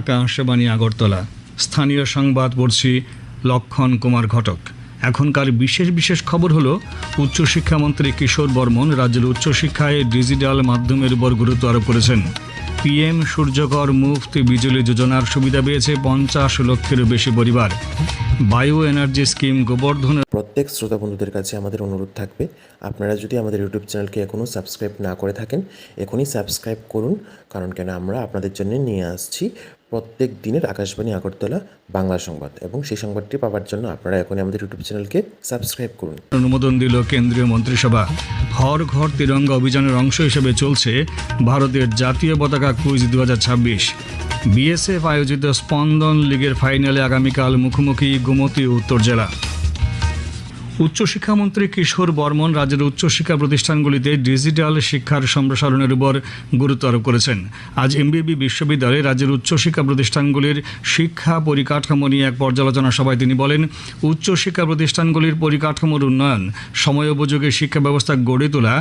আকাশবাণী আগরতলা। স্থানীয় সংবাদ পড়ছি লক্ষণ কুমার ঘটক। এখনকার বিশেষ খবর হলো উচ্চশিক্ষামন্ত্রী কিশোর বর্মন রাজ্যের উচ্চশিক্ষায় ডিজিটাল মাধ্যমের উপর গুরুত্ব আরোপ করেছেন। পিএম সূর্যকর মুফত বিজলি যোজনার সুবিধা পেয়েছে 50 লক্ষেরও বেশি পরিবার। বায়ো এনার্জি স্কিম গোবর্ধনের প্রত্যেক শ্রোতা বন্ধুদের কাছে আমাদের অনুরোধ থাকবে, আপনারা যদি আমাদের ইউটিউব চ্যানেলকে এখনও সাবস্ক্রাইব না করে থাকেন এখনই সাবস্ক্রাইব করুন, কারণ কেন আমরা আপনাদের জন্য নিয়ে আসছি প্রত্যেক দিনের আকাশবাণী আগরতলা বাংলা সংবাদ, এবং সেই সংবাদটি পাওয়ার জন্য আপনারা এখনই আমাদের ইউটিউব চ্যানেলকে সাবস্ক্রাইব করুন। অনুমোদন দিল কেন্দ্রীয় মন্ত্রিসভা। হর ঘর তিরঙ্গা অভিযানের অংশ হিসেবে চলছে ভারতের জাতীয় পতাকা কুইজ 2026। বিএসএফ আয়োজিত স্পন্দন লিগের ফাইনালে আগামীকাল মুখোমুখি গোমতী উত্তর জেলা। উচ্চশিক্ষামন্ত্রী কিশোর বর্মন রাজ্যের উচ্চশিক্ষা প্রতিষ্ঠানগুলিতে ডিজিটাল শিক্ষার সম্প্রসারণের উপর গুরুত্ব আরোপ করেছেন। আজ এমবিবি বিশ্ববিদ্যালয়ে রাজ্যের উচ্চশিক্ষা প্রতিষ্ঠানগুলির শিক্ষা পরিকাঠামো নিয়ে এক পর্যালোচনা সভায় তিনি বলেন, উচ্চশিক্ষা প্রতিষ্ঠানগুলির পরিকাঠামোর উন্নয়ন, সময়োপযোগী শিক্ষা ব্যবস্থা গড়ে তোলা,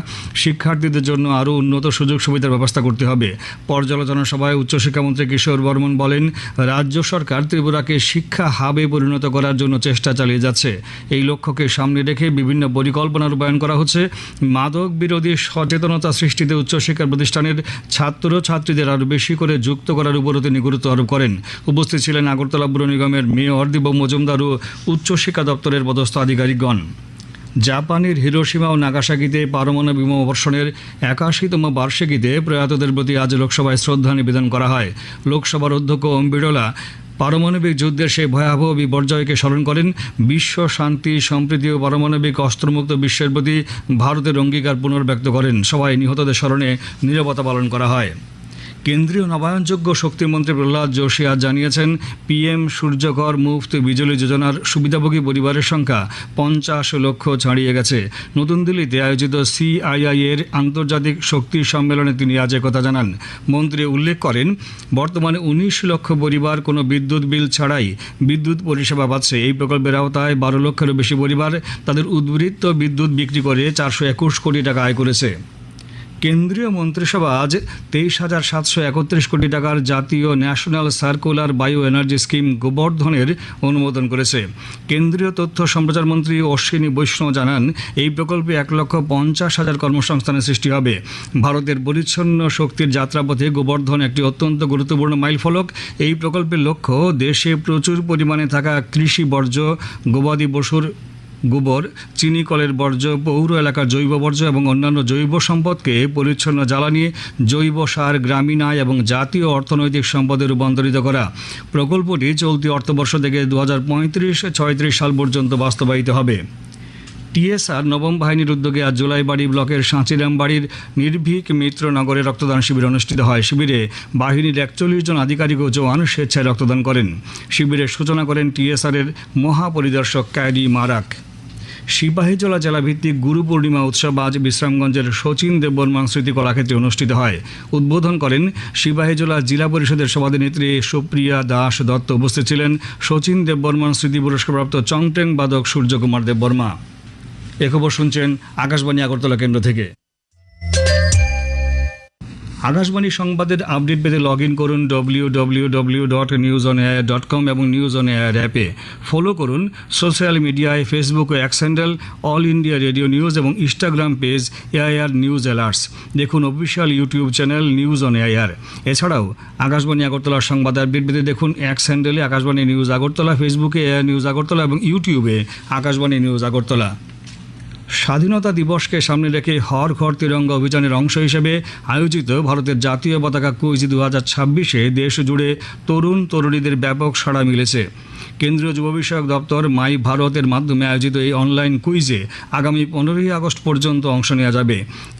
শিক্ষার্থীদের জন্য আরও উন্নত সুযোগ সুবিধার ব্যবস্থা করতে হবে। পর্যালোচনা সভায় উচ্চশিক্ষামন্ত্রী কিশোর বর্মন বলেন, রাজ্য সরকার ত্রিপুরাকে শিক্ষা হাবে পরিণত করার জন্য চেষ্টা চালিয়ে যাচ্ছে। এই লক্ষ্যকে সামনে রেখে বিভিন্ন পরিকল্পনা রূপায়ণ করা হচ্ছে। মাদক বিরোধী সচেতনতা সৃষ্টিতে উচ্চশিক্ষা প্রতিষ্ঠানের ছাত্রছাত্রীদের আরও বেশি করে যুক্ত করার উপরও তিনি গুরুত্ব আরোপ করেন। উপস্থিত ছিলেন আগরতলা পুর নিগমের মেয়র দীপক মজুমদার ও উচ্চশিক্ষা দপ্তরের পদস্থ আধিকারিকগণ। জাপানের হিরোশিমা ও নাগাসাকিতে পারমাণবিক বোমা বর্ষণের 81তম বার্ষিকীতে প্রয়াতদের প্রতি আজ লোকসভায় শ্রদ্ধা নিবেদন করা হয়। লোকসভার অধ্যক্ষ ওম বিড়লা পারমাণবিক যুদ্ধের সেই ভয়াবহ বিপর্যয়কে স্মরণ করেন। বিশ্ব শান্তি, সম্প্রীতি ও পারমাণবিক অস্ত্রমুক্ত বিশ্বের প্রতি ভারতের অঙ্গীকার পুনর্ব্যক্ত করেন। সবাই নিহতদের স্মরণে নীরবতা পালন করা হয়। কেন্দ্রীয় নবায়নযোগ্য শক্তিমন্ত্রী প্রহ্লাদ যোশী আজ জানিয়েছেন, পিএম সূর্যকর মুফত বিজলি যোজনার সুবিধাভোগী পরিবারের সংখ্যা 50 লক্ষ ছাড়িয়ে গেছে। নতুন দিল্লিতে আয়োজিত সিআইআই এর আন্তর্জাতিক শক্তি সম্মেলনে তিনি আজ একথা জানান। মন্ত্রী উল্লেখ করেন, বর্তমানে 19 লক্ষ পরিবার কোনো বিদ্যুৎ বিল ছাড়াই বিদ্যুৎ পরিষেবা পাচ্ছে। এই প্রকল্পের আওতায় 12 লক্ষেরও বেশি পরিবার তাদের উদ্বৃত্ত বিদ্যুৎ বিক্রি করে 421 কোটি টাকা আয় করেছে। কেন্দ্রীয় মন্ত্রিসভা আজ 23,731 কোটি টাকার জাতীয় national circular bio energy scheme গোবর্ধনের অনুমোদন করেছে। কেন্দ্রীয় তথ্য সম্প্রচার মন্ত্রী অশ্বিনী বৈষ্ণব জানান, এই প্রকল্পে 1,50,000 কর্মসংস্থানের সৃষ্টি হবে। ভারতের পরিচ্ছন্ন শক্তির যাত্রাপথে গোবর্ধন একটি অত্যন্ত গুরুত্বপূর্ণ মাইলফলক। এই প্রকল্পের লক্ষ্য দেশে প্রচুর পরিমাণে থাকা কৃষি বর্জ্য, গবাদি পশুর গোবর, চিনি কলের বর্জ্য, পৌর এলাকার জৈব বর্জ্য এবং অন্যান্য জৈব সম্পদকে পরিচ্ছন্ন জ্বালানি, জৈব সার, গ্রামীণ আয় এবং জাতীয় অর্থনৈতিক সম্পদে রূপান্তরিত করা। প্রকল্পটি চলতি অর্থবর্ষ থেকে 2035-36 সাল পর্যন্ত বাস্তবায়িত হবে। টিএসআর নবম বাহিনীর উদ্যোগে আজ জোলাইবাড়ি ব্লকের সাঁচিরাম বাড়ির নির্ভীক মিত্রনগরে রক্তদান শিবির অনুষ্ঠিত হয়। শিবিরে বাহিনীর 41 জন আধিকারিক ও জওয়ান স্বেচ্ছায় রক্তদান করেন। শিবিরের সূচনা করেন টিএসআরের মহাপরিদর্শক ক্যাডি মারাক। সিপাহীজলা জেলাভিত্তিক গুরু পূর্ণিমা উৎসব আজ বিশ্রামগঞ্জের শচীন দেববর্মা স্মৃতি কলাক্ষেত্রে অনুষ্ঠিত হয়। উদ্বোধন করেন সিপাহীজলা জেলা পরিষদের সভানেত্রী সুপ্রিয়া দাস দত্ত। উপস্থিত ছিলেন শচীন দেববর্মা স্মৃতি পুরস্কারপ্রাপ্ত চংটেং বাদক সূর্যকুমার দেববর্মা। এ খবর শুনছেন আকাশবাণী আগরতলা কেন্দ্র থেকে। আকাশবাণী সংবাদের আপডেট পেতে লগ ইন করুন www.newsonair.com এবং নিউজ অন এয়ার অ্যাপে। ফলো করুন সোশ্যাল মিডিয়ায় ফেসবুক ও X handle All India Radio news এবং Instagram page AIR news alerts. দেখুন official YouTube channel news on air. এছাড়াও আকাশবাণী আগরতলার সংবাদ আপডেট পেতে দেখুন এক্স হ্যান্ডেলে আকাশবাণী নিউজ আগরতলা, ফেসবুকে এআইআর নিউজ আগরতলা এবং ইউটিউবে আকাশবাণী নিউজ আগরতলা। স্বাধীনতা দিবসকে সামনে রেখে হর ঘর তিরঙ্গা অভিযানের অংশ হিসেবে আয়োজিত ভারতের জাতীয় পতাকা কুইজ 2026-এ দেশ জুড়ে তরুণ তরুণীদের ব্যাপক সাড়া মিলেছে। কেন্দ্রীয় যুব বিষয়ক দপ্তর মাই ভারতের মাধ্যমে আয়োজিত এই অনলাইন কুইজে আগামী 15ই আগস্ট পর্যন্ত অংশ নেওয়া যাবে।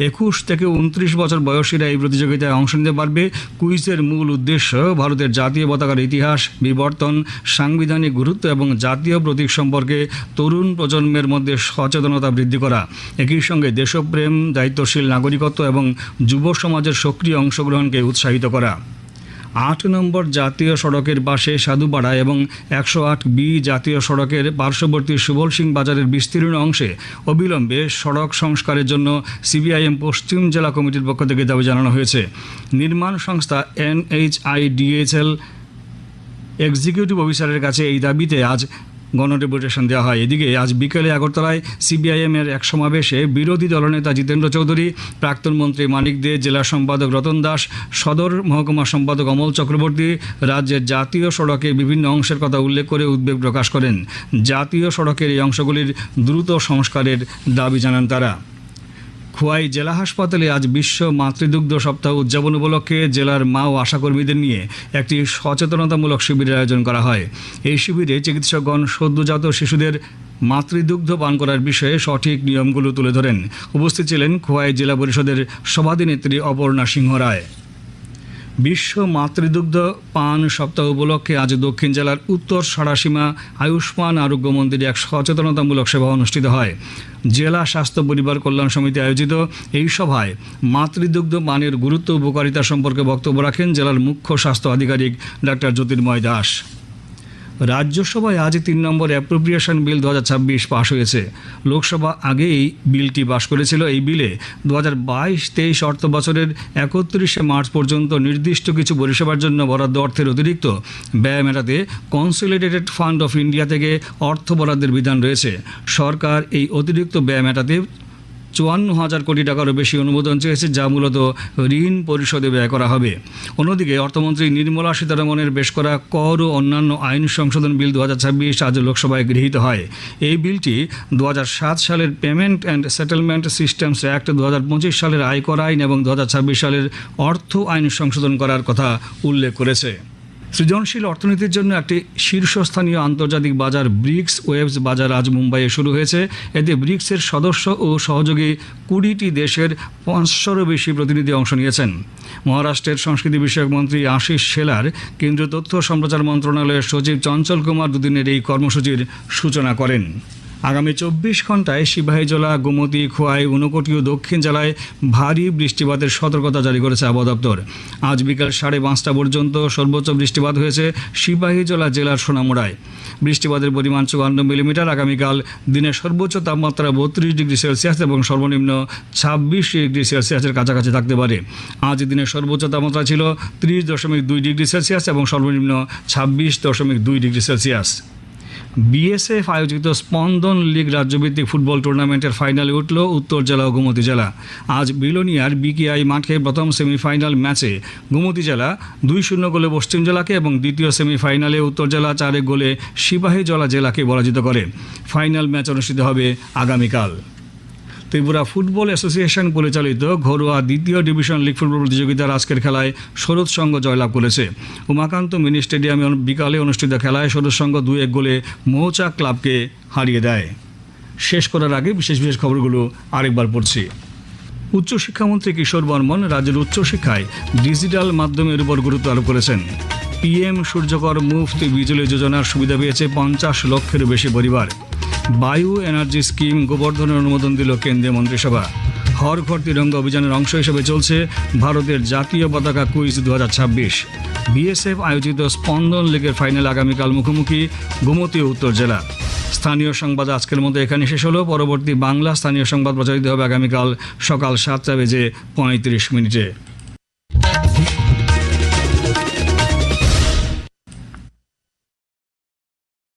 21 থেকে 29 বছর বয়সীরা এই প্রতিযোগিতায় অংশ নিতে পারবে। কুইজের মূল উদ্দেশ্য ভারতের জাতীয় পতাকার ইতিহাস, বিবর্তন, সাংবিধানিক গুরুত্ব এবং জাতীয় প্রতীক সম্পর্কে তরুণ প্রজন্মের মধ্যে সচেতনতা বৃদ্ধি করা। একই সঙ্গে দেশপ্রেম, দায়িত্বশীল নাগরিকত্ব এবং যুব সমাজের সক্রিয় অংশগ্রহণকে উৎসাহিত করা। 8 নম্বর জাতীয় সড়কের পাশে সাধুপাড়া এবং 108B জাতীয় সড়কের পার্শ্ববর্তী সুবল সিং বাজারের বিস্তীর্ণ অংশে অবিলম্বে সড়ক সংস্কারের জন্য সিপিআইএম পশ্চিম জেলা কমিটির পক্ষ থেকে দাবি জানানো হয়েছে। নির্মাণ সংস্থা NHIDCL এক্সিকিউটিভ অফিসারের কাছে এই দাবিতে আজ গণডেপুটেশন দেওয়া হয়। এদিকে আজ বিকেলে আগরতলায় সিপিআইএমের এক সমাবেশে বিরোধী দলনেতা জিতেন্দ্র চৌধুরী, প্রাক্তন মন্ত্রী মানিক দে, জেলা সম্পাদক রতন দাস, সদর মহকুমা সম্পাদক অমল চক্রবর্তী রাজ্যের জাতীয় সড়কের বিভিন্ন অংশের কথা উল্লেখ করে উদ্বেগ প্রকাশ করেন। জাতীয় সড়কের এই অংশগুলির দ্রুত সংস্কারের দাবি জানান তারা। খোয়াই জেলা হাসপাতালে আজ বিশ্ব মাতৃদুগ্ধ সপ্তাহ উদযাপন উপলক্ষে জেলার মা ও আশাকর্মীদের নিয়ে একটি সচেতনতামূলক শিবিরের আয়োজন করা হয়। এই শিবিরে চিকিৎসকগণ সদ্যজাত শিশুদের মাতৃদুগ্ধ পান করার বিষয়ে সঠিক নিয়মগুলো তুলে ধরেন। উপস্থিত ছিলেন খোয়াই জেলা পরিষদের সভাধিনেত্রী অপর্ণা সিংহ রায়। বিশ্ব মাতৃদুগ্ধ পান সপ্তাহ উপলক্ষে আজ দক্ষিণ জেলার উত্তর সারাসীমা আয়ুষ্মান আরোগ্য মন্দিরে এক সচেতনতামূলক সেবা অনুষ্ঠিত হয়। জেলা স্বাস্থ্য পরিবার কল্যাণ সমিতি আয়োজিত এই সভায় মাতৃদুগ্ধ পানের গুরুত্ব উপকারিতা সম্পর্কে বক্তব্য রাখেন জেলার মুখ্য স্বাস্থ্য আধিকারিক ডাক্তার জ্যোতির্ময় দাস। রাজ্যসভায় আজ ৩ নম্বর অ্যাপ্রোপ্রিয়েশন বিল ২০২৬ পাশ হয়েছে। লোকসভা আগেই বিলটি পাশ করেছিল। এই বিলে ২০২২-২৩ অর্থ বছরের ৩১শে মার্চ পর্যন্ত নির্দিষ্ট কিছু পরিষেবার জন্য বরাদ্দ অর্থের অতিরিক্ত ব্যয় মেটাতে কনসলিডেটেড ফান্ড অফ ইন্ডিয়া থেকে অর্থ বরাদ্দের বিধান রয়েছে। সরকার এই অতিরিক্ত ব্যয় মেটাতে ৫৪,০০০ কোটি টাকারও বেশি অনুমোদন চেয়েছে, যা মূলত ঋণ পরিশোধে ব্যয় করা হবে। অন্যদিকে অর্থমন্ত্রী নির্মলা সীতারমণের পেশ করা কর ও অন্যান্য আইন সংশোধন বিল ২০২৬ আজ লোকসভায় গৃহীত হয়। এই বিলটি ২০০৭ সালের payment and settlement systems act, ২০২৫ সালের আয়কর আইন এবং ২০২৬ সালের অর্থ আইন সংশোধন করার কথা উল্লেখ করেছে। সৃজনশীল অর্থনীতির জন্য একটি শীর্ষস্থানীয় আন্তর্জাতিক বাজার ব্রিক্স ওয়েবস বাজার আজ মুম্বাইয়ে শুরু হয়েছে। এতে ব্রিক্সের সদস্য ও সহযোগী ২০টি দেশের ৫০০রও বেশি প্রতিনিধি অংশ নিয়েছেন। মহারাষ্ট্রের সংস্কৃতি বিষয়ক মন্ত্রী আশিস শেলার, কেন্দ্রীয় তথ্য সম্প্রচার মন্ত্রণালয়ের সচিব চঞ্চল কুমার দুদিনের এই কর্মসূচির সূচনা করেন। আগামী ২৪ ঘন্টায় সিপাহীজলা, গোমতী, খোয়াই, ঊনকোটি ও দক্ষিণ জেলায় ভারী বৃষ্টিপাতের সতর্কতা জারি করেছে আবহাওয়া দপ্তর। আজ বিকাল ৫:৩০ পর্যন্ত সর্বোচ্চ বৃষ্টিপাত হয়েছে সিপাহীজলা জেলার সোনামুড়ায়। বৃষ্টিপাতের পরিমাণ ৫৪ মিলিমিটার। আগামীকাল দিনের সর্বোচ্চ তাপমাত্রা ৩২ ডিগ্রি সেলসিয়াস এবং সর্বনিম্ন ২৬ ডিগ্রি সেলসিয়াসের কাছাকাছি থাকতে পারে। আজ দিনের সর্বোচ্চ তাপমাত্রা ছিল ৩০.২ ডিগ্রি সেলসিয়াস এবং সর্বনিম্ন ২৬.২ ডিগ্রি সেলসিয়াস। বিএসএফ আয়োজিত স্পন্দন লিগ রাজ্যভিত্তিক ফুটবল টুর্নামেন্টের ফাইনালে উঠল উত্তর জেলা ও গোমতী জেলা। আজ বিলোনিয়ার বিকেআই মাঠে প্রথম সেমিফাইনাল ম্যাচে গোমতী জেলা ২-০ গোলে পশ্চিম জেলাকে এবং দ্বিতীয় সেমিফাইনালে উত্তর জেলা ৪-১ গোলে সিপাহীজলা জেলাকে পরাজিত করে। ফাইনাল ম্যাচ অনুষ্ঠিত হবে আগামীকাল। ত্রিপুরা ফুটবল অ্যাসোসিয়েশন পরিচালিত ঘরোয়া দ্বিতীয় ডিভিশন লিগ ফুটবল প্রতিযোগিতার আজকের খেলায় শরৎ সংঘ জয়লাভ করেছে। উমাকান্ত মিনি স্টেডিয়ামে বিকালে অনুষ্ঠিত খেলায় শরৎ সংঘ ২-১ গোলে মৌচাক ক্লাবকে হারিয়ে দেয়। শেষ করার আগে বিশেষ বিশেষ খবরগুলো আরেকবার পড়ছি। উচ্চশিক্ষামন্ত্রী কিশোর বর্মন রাজ্যের উচ্চশিক্ষায় ডিজিটাল মাধ্যমের উপর গুরুত্ব আরোপ করেছেন। পিএম সূর্যকর মুফত বিজলি যোজনার সুবিধা পেয়েছে ৫০ লক্ষেরও বেশি পরিবার। বায়ু এনার্জি স্কিম গোবর্ধনের অনুমোদন দিল কেন্দ্রীয় মন্ত্রিসভা। হর ঘর তিরঙ্গা অভিযানের অংশ হিসেবে চলছে ভারতের জাতীয় পতাকা কুইজ ২০২৬। বিএসএফ আয়োজিত স্পন্দন লিগের ফাইনাল আগামীকাল মুখোমুখি গোমতী ও উত্তর জেলা। স্থানীয় সংবাদ আজকের মতো এখানে শেষ হলো। পরবর্তী বাংলা স্থানীয় সংবাদ প্রচারিত হবে আগামীকাল সকাল ৭টা বেজে ৩৫ মিনিটে।